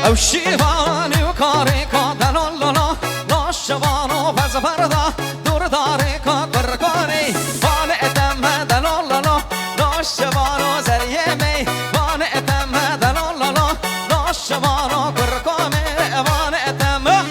او شیوانی و کاری که دلالالا ناشوانو پس فردا دور داری که کرکانی وان اتم دلالالا ناشوانو زریه می وان اتم دلالالا ناشوانو کرکانی وان اتم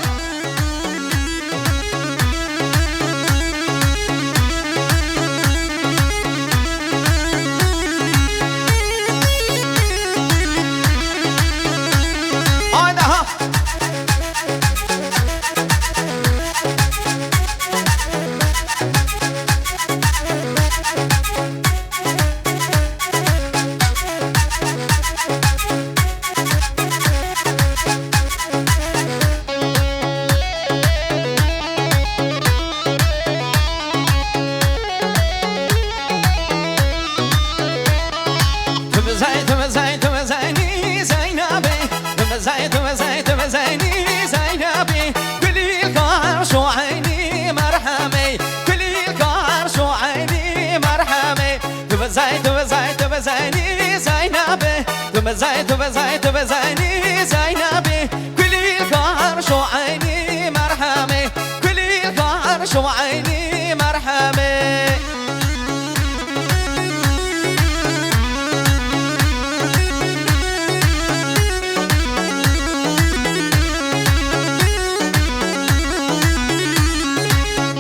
بزيني زينبي كل القهر شو عيني مرحمي كل القهر شو عيني مرحمي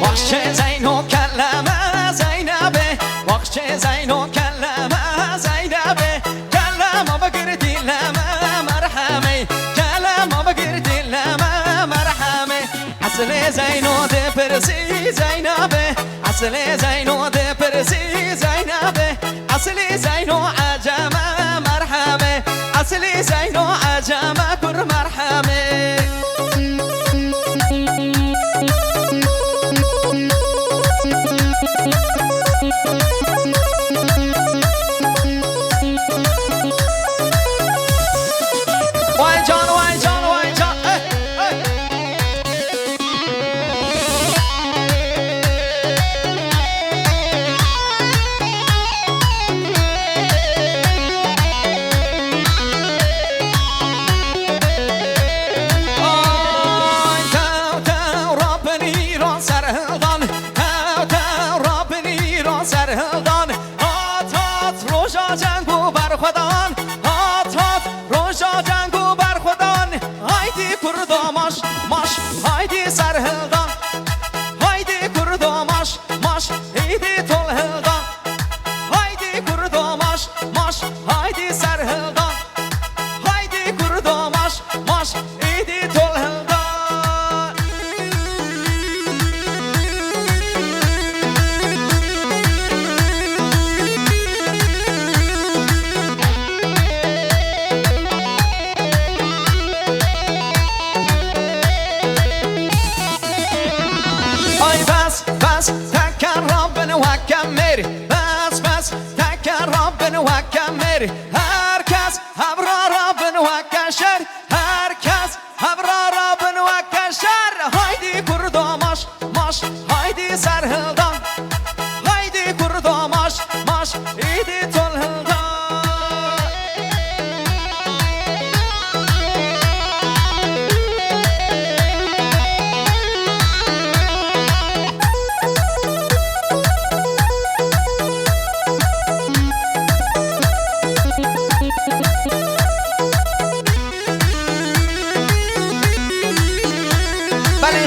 وقش زينو كلمة زينبي وقش زينو كلمة زينبي كلمة بقرتي لما مرحمي كلمة بقرتي لما مرحمي عسلي زينو دي برسي زينبي عسلي زينو دي برسي زينبي عسلي زينو عجمة مرحمي عسلي زينو عجمة كر مرحمي هركز هبرا ربن وكشر هركز هبرا ربن وكشر هايدي كردو ماش ماش هايدي سرهلدان هايدي كردو ماش ماش ايدي تلهلدان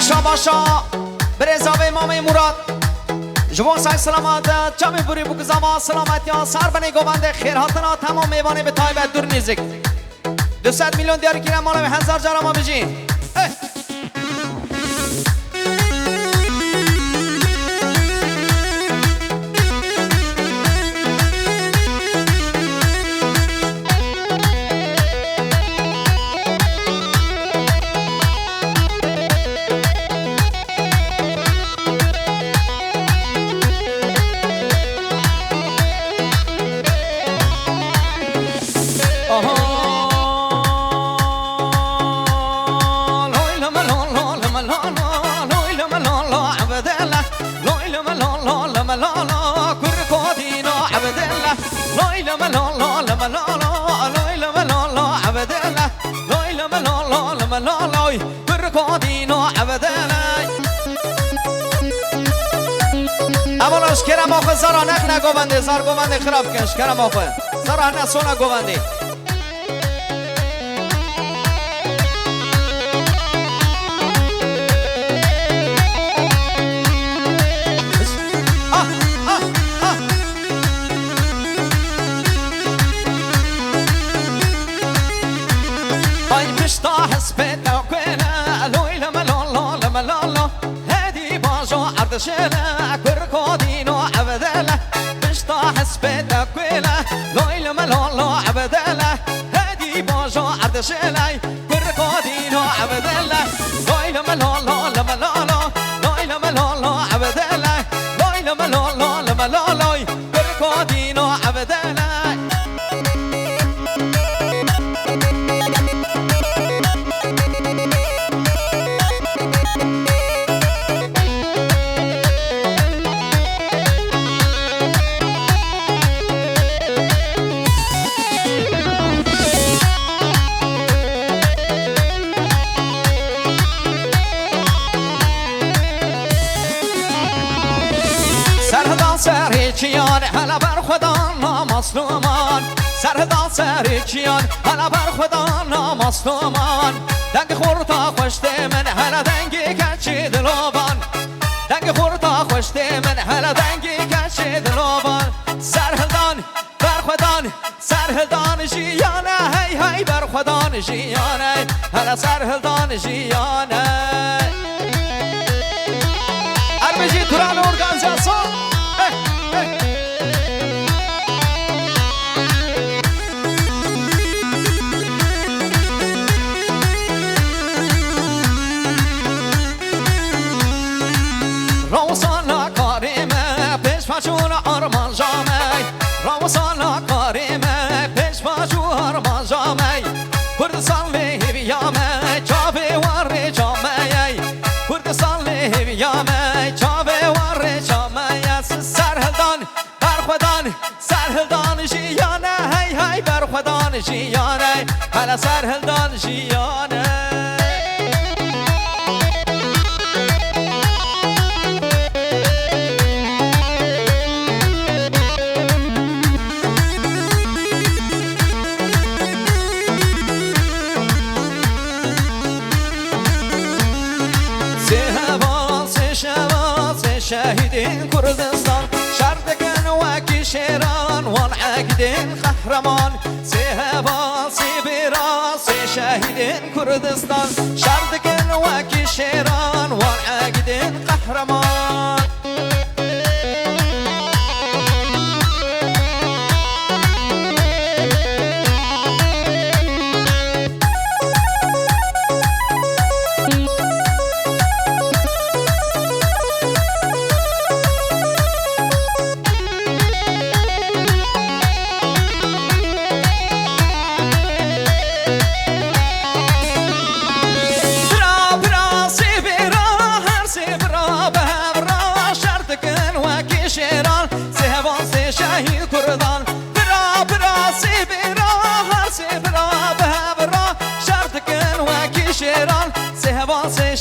شاباشا برزاوی امام مراد جوان سای سلامت جمع بوری بگذاما سلامت یا سر بنی گوبند خیرهاتنا تمام میوانه به تایبت دور نیزک 200 میلیون دیاری گیرم مالا به 1000 جارما بجین لا لا لا لا لا لا لا لا لا لا عبد الله لا لا لا لا لا لا برکادینو عبدالای اولش کرم آخه زارا نخ نگوونده زار گوونده خراب کش کرم آخه زارا نسو نگوونده شلا كركودينو عبدالله بشطا حسبتك ولا لويل ملولو عبدالله هادي بوجو عرض شلاي كركودينو عبدالله لويل ملولو لملولو لويل ملولو عبدالله لويل ملولو لملولو كركودينو عبدالله سرهدان هلا بر خدا نامظلومان سرهدان سرهدان هلا بر خدا نامظلومان دنگ خورتا خوشته من هلا دنگی کچی دلوبان دنگ خورتا خوشته من هلا دنگی کچی دلوبان سرهدان بر خدا سرهدان جیانه هی هی بر خدا جیانه هلا سرهدان جیانه ارمجی توران ارگانزاسون روسانا کاریمه پیش پاچون آرمان جامی روسانا کاریمه پیش پاچون آرمان جامی کردستان لیهیامه چاوی واری جامی کردستان لیهیامه چاوی واری جامی سرهدان برخودان سرهدان جیانه هی هی برخودان جیانه هلا سرهدان جیانه شاهدين كردستان شردكن واكي شيران والعاقدين قهرمان سيهبا سيبراسي شاهدين كردستان شردكن واكي شيران والعاقدين قهرمان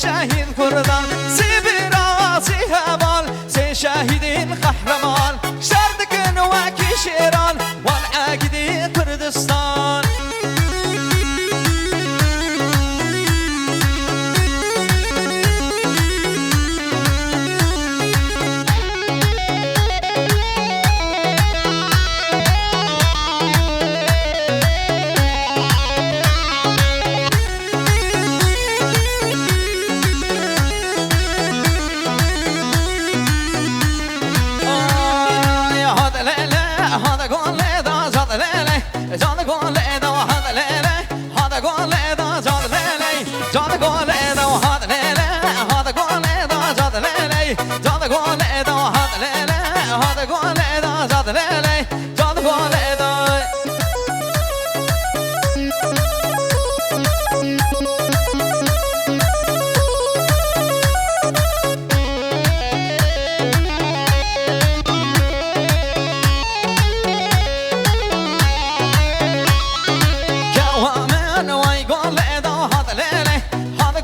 شاهد كردان سيبرا سيهبال سي شاهدين قهرمان شردكن واكي شيران والعاقدين كردستان هذا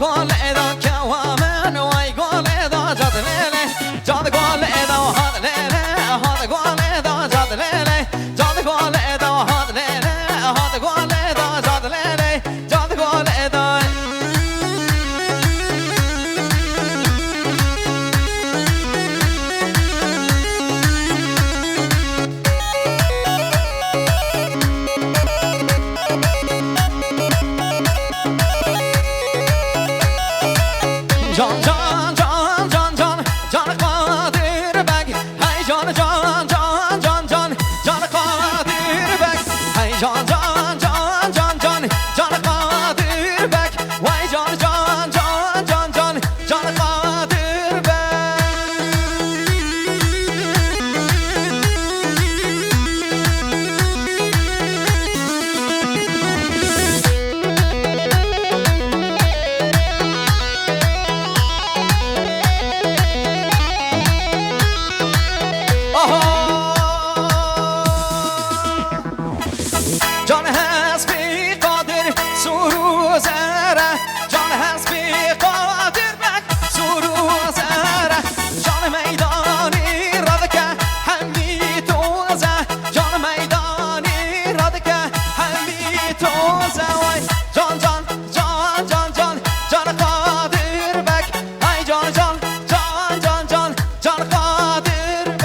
قول ادا كوامن وای قول ادا جاد لیلی جاد قول ادا هاد لیلی هاد قول ادا جاد لیلی جاد قول ادا هاد لیلی هاد قول ادا جاد لیلی جاد قول ادا جان جان جان جان جان جان قادر بگ هی جان جان جان جان جان جان قادر بگ هی جان جان جان جان جان جان قادر بگ وای جان جان جان جان جان جان قادر بگ جان هست بی قادر سروزره جان هست بی قادر بک سروزره جان میدانی رادکه همی توزه جان میدانی رادکه همی توزه وای جان جان جان جان جان جان قادر بک ای جان جان جان جان جان جان قادر بک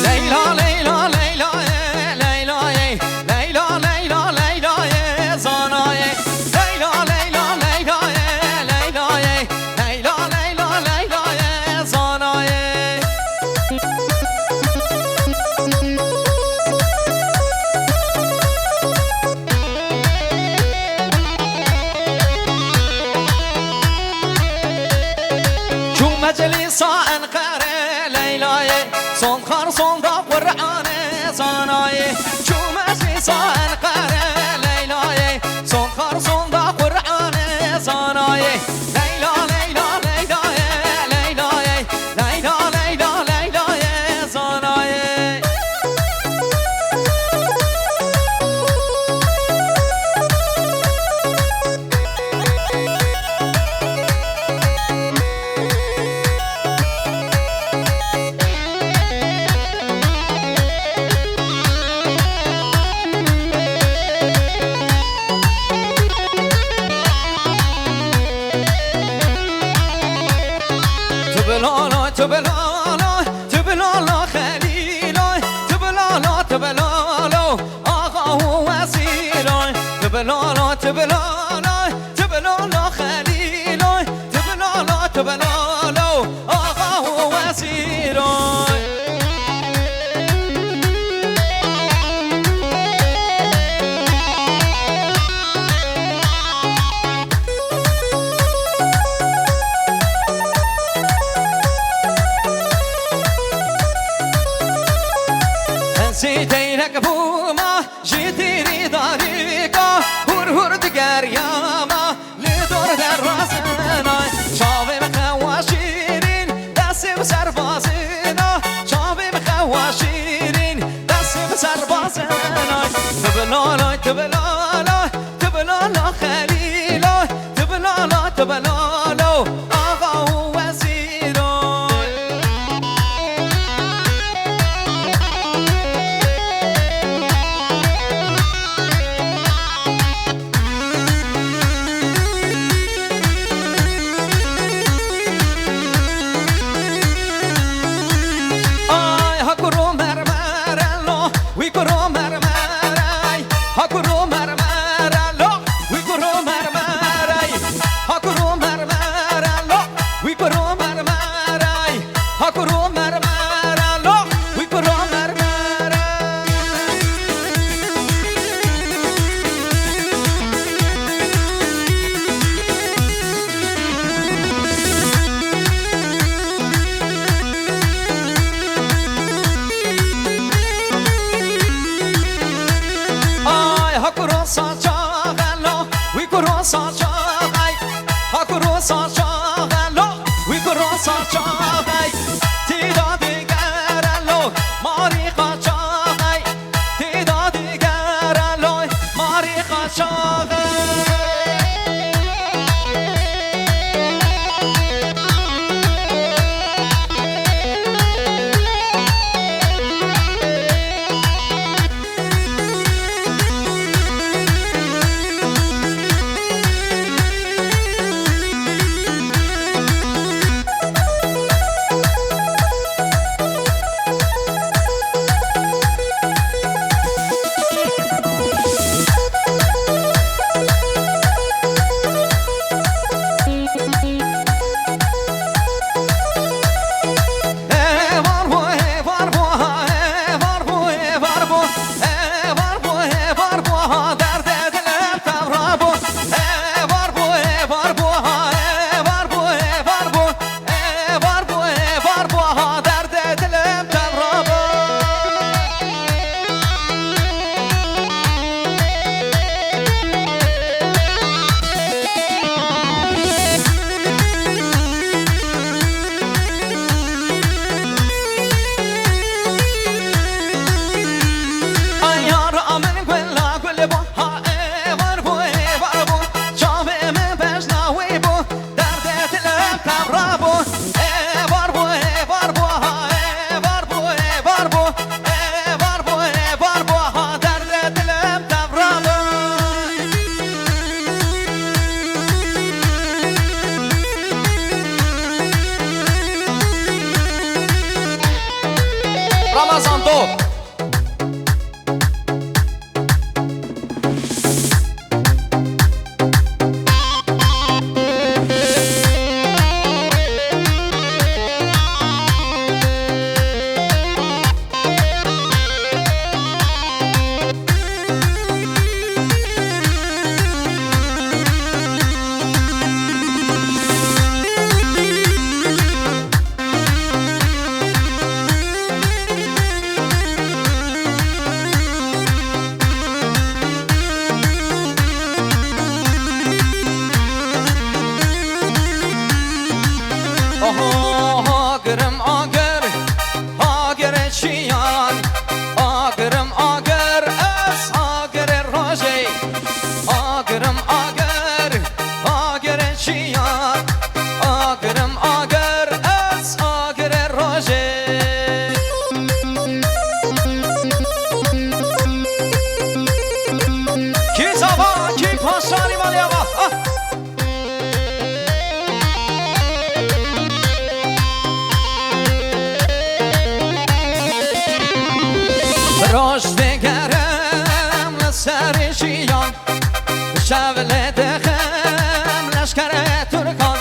لیلا لیلا لیلا لیلا لیلا لیلا لیلا زانای لیلا لیلا لیلا لیلا لیلا لیلا لیلا زانای شو مجلسا انقره لیلای صون خار صون دا قرآن زانای شو مجلسا انقره لیلای صون خار صون دا قرآن زانای لیلا لیلا لیلا لیلا لیلا لیلا لیلا زانای تبلالا تبلالا تبلالا خلیلا تبلالا تبلالا آقا و وزیرای تبلالا تبلالا تبلالا خلیلا تبلالا تبلالا آقا و وزیرای سیدیرک بوما جیتیری داریکا هور هور دگر یاما لیدور در راسنای شاوی مخواشیرین دستی سربازینا شاوی مخواشیرین دستی سربازینای تبلالا تبلالا تبلالا خلیلا تبلالا تبلالا آقا و وزیرای وی کرو مرمرای ها کرو قاچاقه Ramazan Doğ آگرم آگر آگر چیان آگرم آگر از آگر روزی آگرم آگر آگر چیان آگرم آگر از آگر روزی کی زبان کی پاسانی مالی آبا راش دگرم لسر شیان شول دخم لشکر ترکان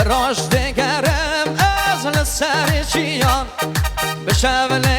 راش دگرم از لسر شیان به شول